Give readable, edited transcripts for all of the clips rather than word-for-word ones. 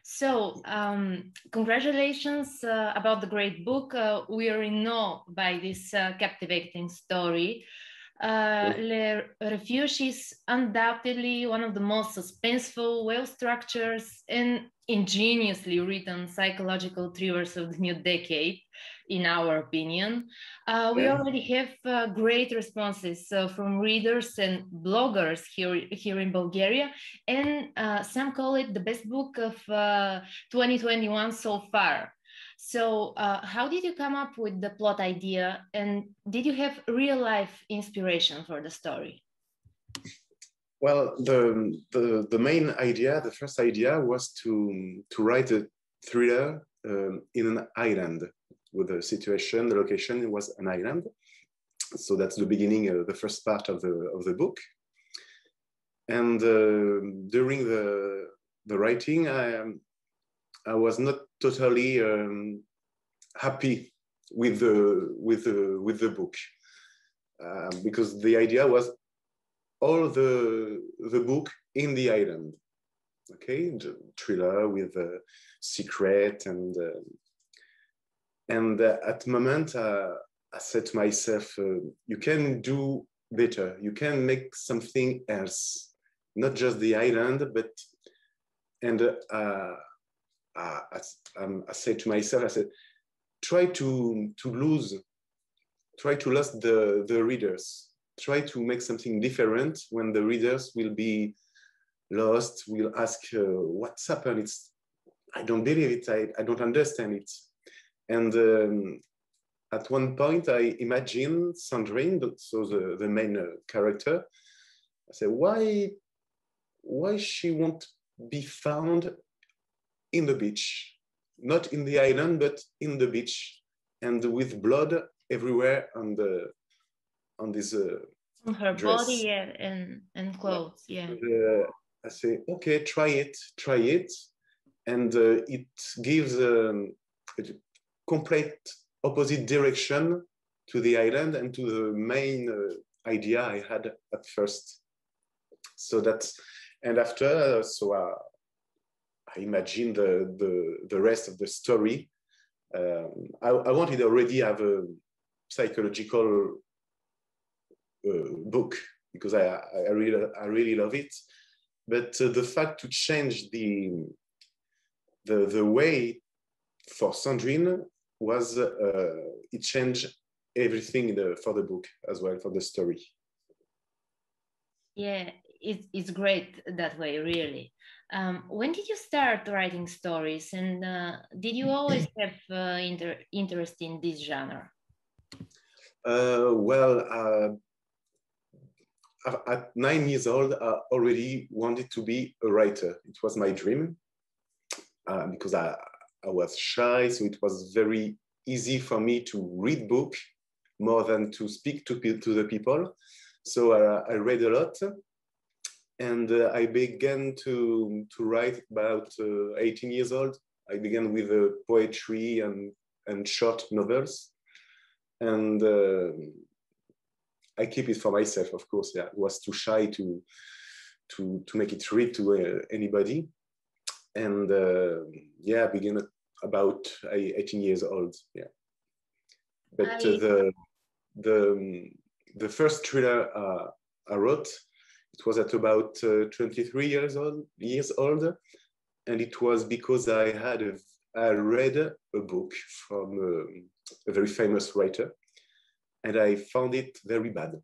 So, congratulations about the great book. We are in awe by this captivating story. Le Refuge is undoubtedly one of the most suspenseful, well-structured, and ingeniously written psychological thrillers of the new decade, in our opinion. We already have great responses from readers and bloggers here in Bulgaria, and some call it the best book of 2021 so far. So how did you come up with the plot idea, and did you have real life inspiration for the story? Well, the main idea, the first idea was to write a thriller in an island with the situation, the location was an island. So that's the beginning, the first part of the book. And during the writing, I was not totally happy with the book because the idea was all the book in the island, okay, the thriller with a secret and at the moment I said to myself, you can do better, you can make something else, not just the island, but and I said to myself, I said, try to lose the readers. Try to make something different when the readers will be lost, will ask, what's happened? I don't believe it, I don't understand it. And at one point I imagined Sandrine, so the main character. I said, why she won't be found in the beach, not in the island, but in the beach, and with blood everywhere on this on her dress. body and clothes. Yeah. I say, okay, try it, and it gives a complete opposite direction to the island and to the main idea I had at first. So that's, and after, I imagined the rest of the story. I wanted already have a psychological book because I really love it. But the fact to change the way for Sandrine was it changed everything for the book as well, for the story. Yeah, it's great that way, really. When did you start writing stories, and did you always have interest in this genre? Well, at 9 years old, I already wanted to be a writer. It was my dream because I was shy, so it was very easy for me to read books more than to speak to the people. So I read a lot, and I began to write about 18 years old. I began with poetry and short novels, and I keep it for myself, of course. Yeah, I was too shy to make it read to anybody, and yeah, I began at about 18 years old. Yeah, but the first thriller I wrote, it was at about 23 years old, and it was because I read a book from a very famous writer, and I found it very bad.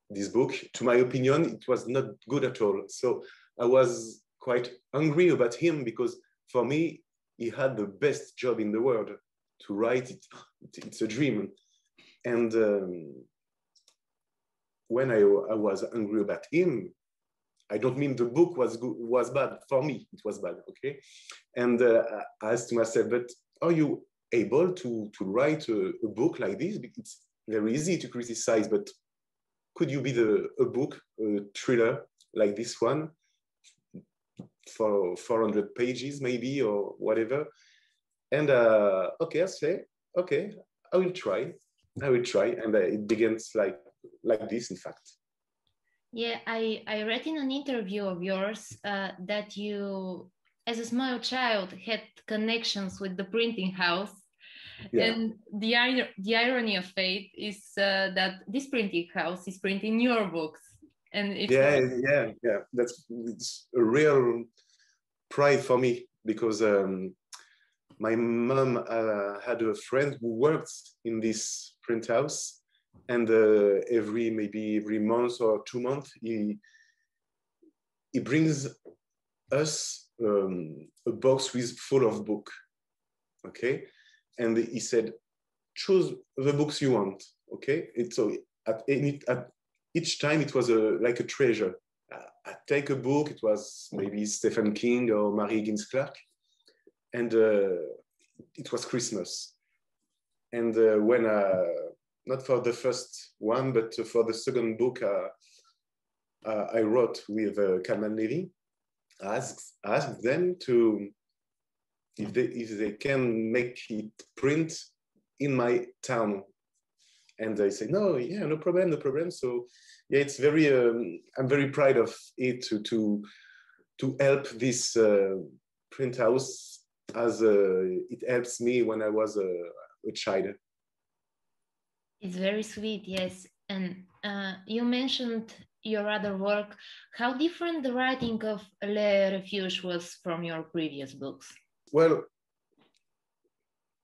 This book, to my opinion, it was not good at all. So I was quite angry about him because for me, he had the best job in the world to write it. It's a dream. And when I was angry about him, I don't mean the book was bad. For me, it was bad, okay? And I asked myself, but are you able to write a book like this? It's very easy to criticize, but could you be a book, a thriller like this one for 400 pages maybe or whatever? And okay, I say, okay, I will try. And it begins like this, in fact. Yeah, I read in an interview of yours that you as a small child, had connections with the printing house. Yeah. And the irony of fate is that this printing house is printing your books. And it's it's a real pride for me, because my mom had a friend who worked in this print house, and every month or 2 months he brings us a box full of book, okay, and he said, choose the books you want, okay. So at each time it was like a treasure. I take a book, it was maybe Stephen King or Mary Higgins Clark, and it was Christmas. And when not for the first one, but for the second book I wrote with Kalman Levy, I asked them if they can make it print in my town. And they say, no, yeah, no problem. So yeah, it's very, I'm very proud of it to help this print house as it helps me when I was a child. It's very sweet, yes. And you mentioned your other work. How different the writing of Le Refuge was from your previous books? Well,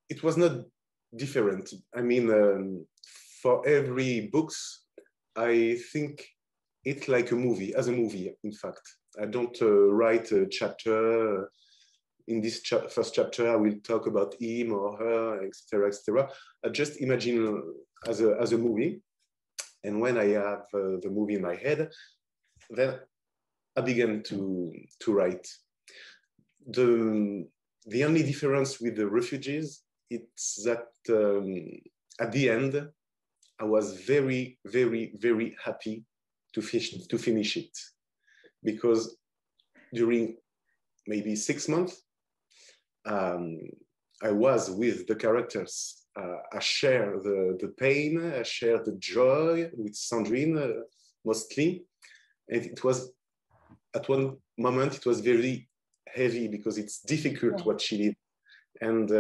it was not different. I mean, for every books, I think it's like a movie, in fact. I don't write a chapter. In this first chapter, I will talk about him or her, etc., etc. I just imagine as a movie. And when I have the movie in my head, then I began to write. The only difference with the refugees, it's that at the end, I was very, very, very happy to finish it, because during maybe 6 months, I was with the characters. I share the pain, I share the joy with Sandrine mostly. And it was, at one moment, it was very heavy because it's difficult what she did. And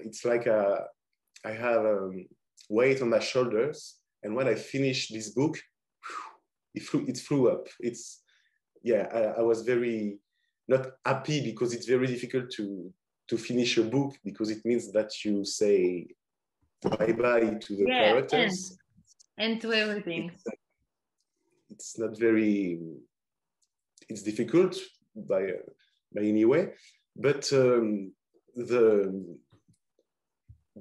it's like I have weight on my shoulders. And when I finished this book, it flew up. I was very not happy, because it's very difficult to finish a book, because it means that you say bye-bye to the characters. And to everything. It's not very, it's difficult by any way, but the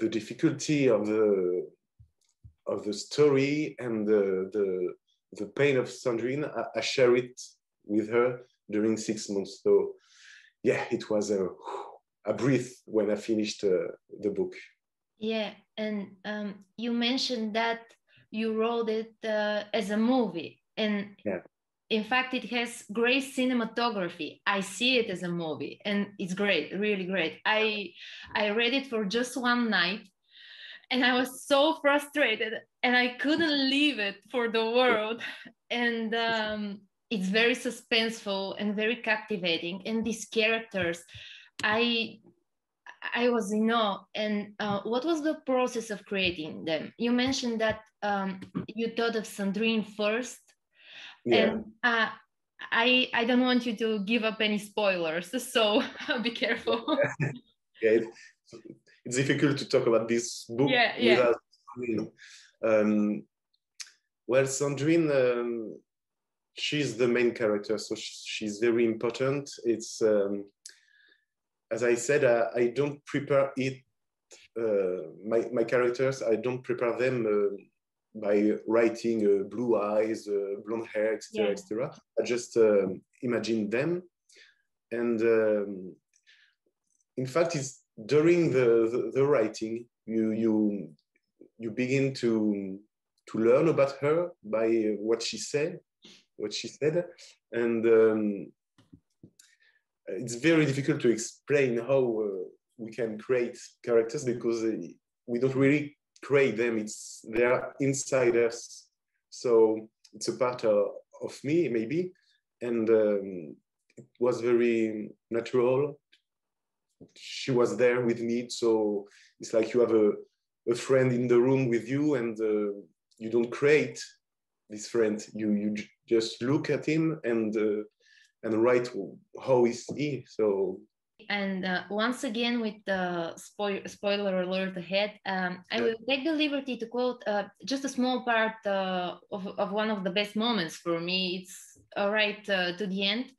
difficulty of the story and the pain of Sandrine, I share it with her during 6 months. So yeah, it was a breath when I finished the book. Yeah, and you mentioned that you wrote it as a movie, and in fact, it has great cinematography. I see it as a movie, and it's great, really great. I read it for just one night, and I was so frustrated, and I couldn't leave it for the world. And it's very suspenseful and very captivating. And these characters, I was in awe. And what was the process of creating them? You mentioned that you thought of Sandrine first. Yeah. And I don't want you to give up any spoilers, so be careful. Yeah, it's difficult to talk about this book without Sandrine. Well, Sandrine, she's the main character, so she's very important. It's as I said, I don't prepare it. My characters, I don't prepare them by writing blue eyes, blonde hair, etc., etc. I just imagine them, and in fact, it's during the writing you begin to learn about her by what she said, and it's very difficult to explain how we can create characters, because we don't really create them. They are inside us, so it's a part of me maybe, and it was very natural. She was there with me, so it's like you have a friend in the room with you, and you don't create this friend. You just look at him and write how is he. So. And once again, with the spoiler alert ahead, I will take the liberty to quote just a small part of one of the best moments for me. It's right to the end.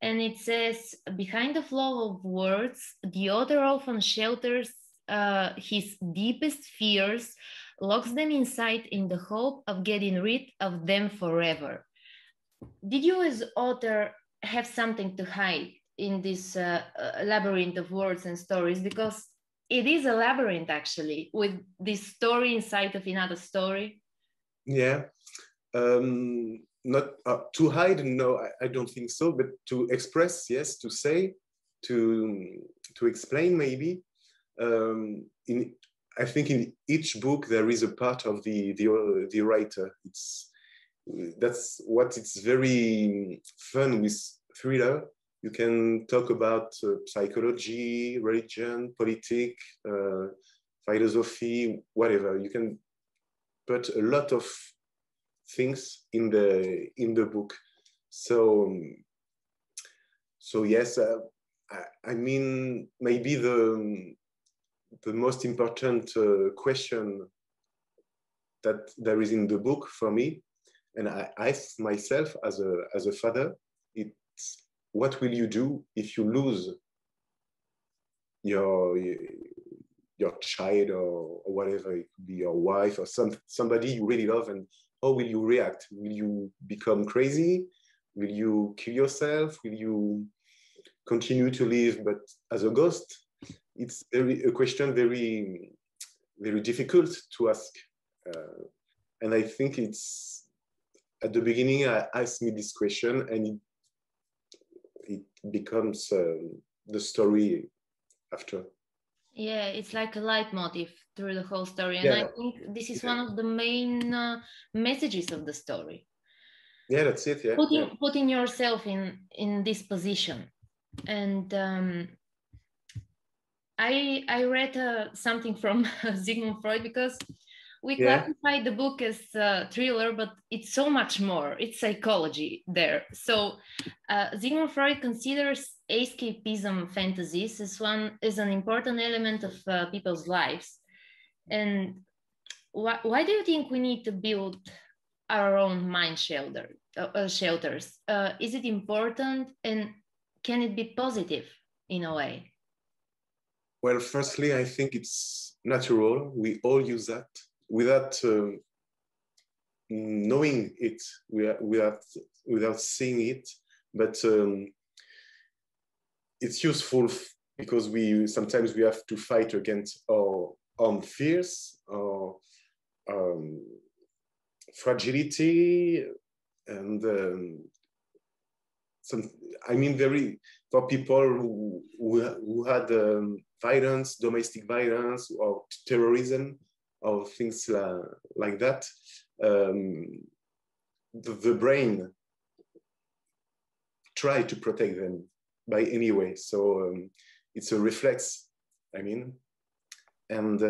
And it says, behind the flow of words, the author often shelters his deepest fears, locks them inside in the hope of getting rid of them forever. Did you as author have something to hide in this labyrinth of words and stories? Because it is a labyrinth, actually, with this story inside of another story. Yeah. Not to hide, no, I don't think so, but to express, yes, to say, to explain, maybe. I think in each book there is a part of the writer. That's what it's very fun with thriller. You can talk about psychology, religion, politics, philosophy, whatever. You can put a lot of things in the book. So yes, I mean, maybe the most important question that there is in the book for me, and I ask myself as a father, it's what will you do if you lose your child or whatever? It could be your wife or somebody you really love, and how will you react? Will you become crazy? Will you kill yourself? Will you continue to live but as a ghost? It's a question very, very difficult to ask. And I think it's, at the beginning, I asked me this question, and it becomes the story after. Yeah, it's like a leitmotif through the whole story. And yeah. I think this is one of the main messages of the story. Yeah, that's it. Yeah. Putting yourself in this position. And I read something from Sigmund Freud, because we classify the book as a thriller, but it's so much more. It's psychology there. So Sigmund Freud considers escapism fantasies as an important element of people's lives. And why do you think we need to build our own mind shelters? Is it important, and can it be positive in a way? Well, firstly, I think it's natural. We all use that without knowing it, without seeing it. But it's useful because sometimes we have to fight against our own fears, or fragility, and for people who had violence, domestic violence, or terrorism, or things like that, the brain try to protect them by any way. So it's a reflex, I mean. And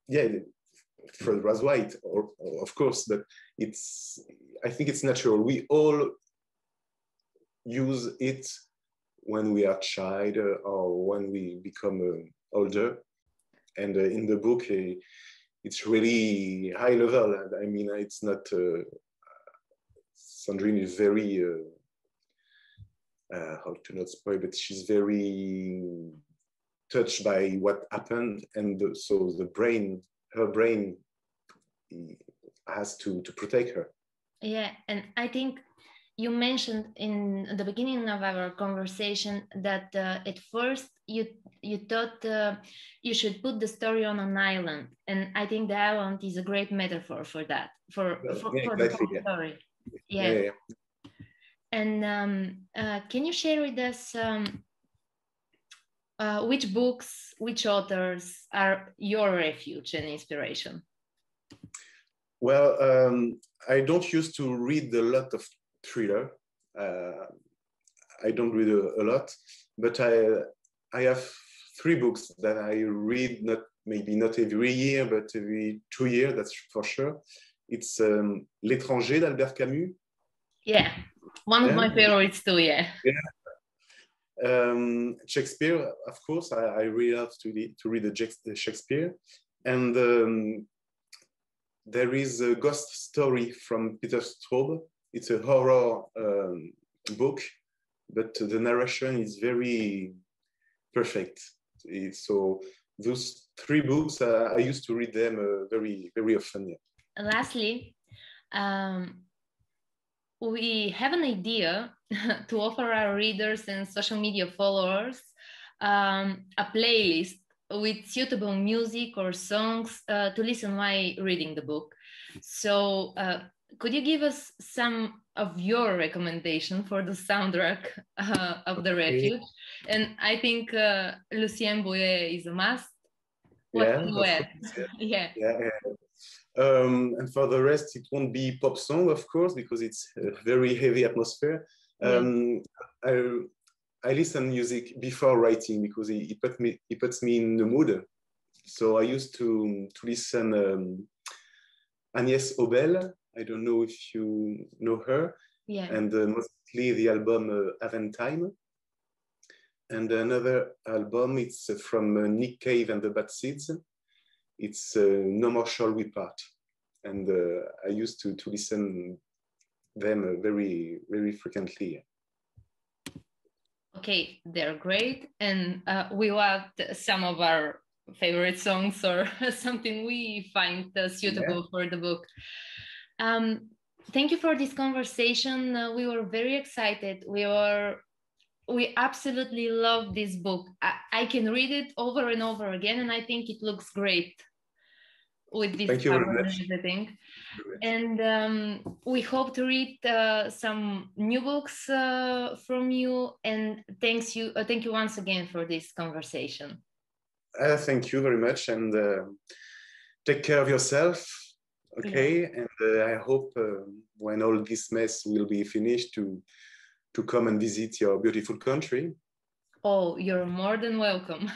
yeah, Freud was right, of course, but I think it's natural. We all use it when we are child or when we become older. And in the book, it's really high level. I mean, it's not, Sandrine is very, how to not spoil, but she's very touched by what happened. And so her brain has to protect her. Yeah, and I think you mentioned in the beginning of our conversation that at first you thought you should put the story on an island, and I think the island is a great metaphor for that, for the whole story. Yeah. And can you share with us which books, which authors are your refuge and inspiration? Well, I don't used to read a lot of thriller. I don't read a lot, but I have 3 books that I read, maybe not every year, but every 2 years, that's for sure. It's L'étranger d'Albert Camus. Yeah, one of my favorites too, yeah. Shakespeare, of course, I really love to read the Shakespeare. And there is a ghost story from Peter Straub. It's a horror book, but the narration is very perfect. So those 3 books, I used to read them very, very often. Yeah. And lastly, we have an idea to offer our readers and social media followers a playlist with suitable music or songs to listen while reading the book. So could you give us some of your recommendation for the soundtrack of The Refuge? And I think Lucien Bouillet is a must. Yeah. And for the rest, it won't be pop song, of course, because it's a very heavy atmosphere. I listen music before writing because it puts me in the mood. So I used to listen Agnès Obel. I don't know if you know her. Yeah. And mostly the album Aventime. And another album, it's from Nick Cave and the Bad Seeds. It's No More Shall We Part. And I used to listen them very, very frequently. Okay, they're great. And we want some of our favorite songs or something we find suitable for the book. Thank you for this conversation. We were very excited. We absolutely love this book. I can read it over and over again, and I think it looks great with this cover and everything. And we hope to read some new books from you. And thank you once again for this conversation. Thank you very much, and take care of yourself. Okay, yeah. And I hope when all this mess will be finished to come and visit your beautiful country. Oh, you're more than welcome.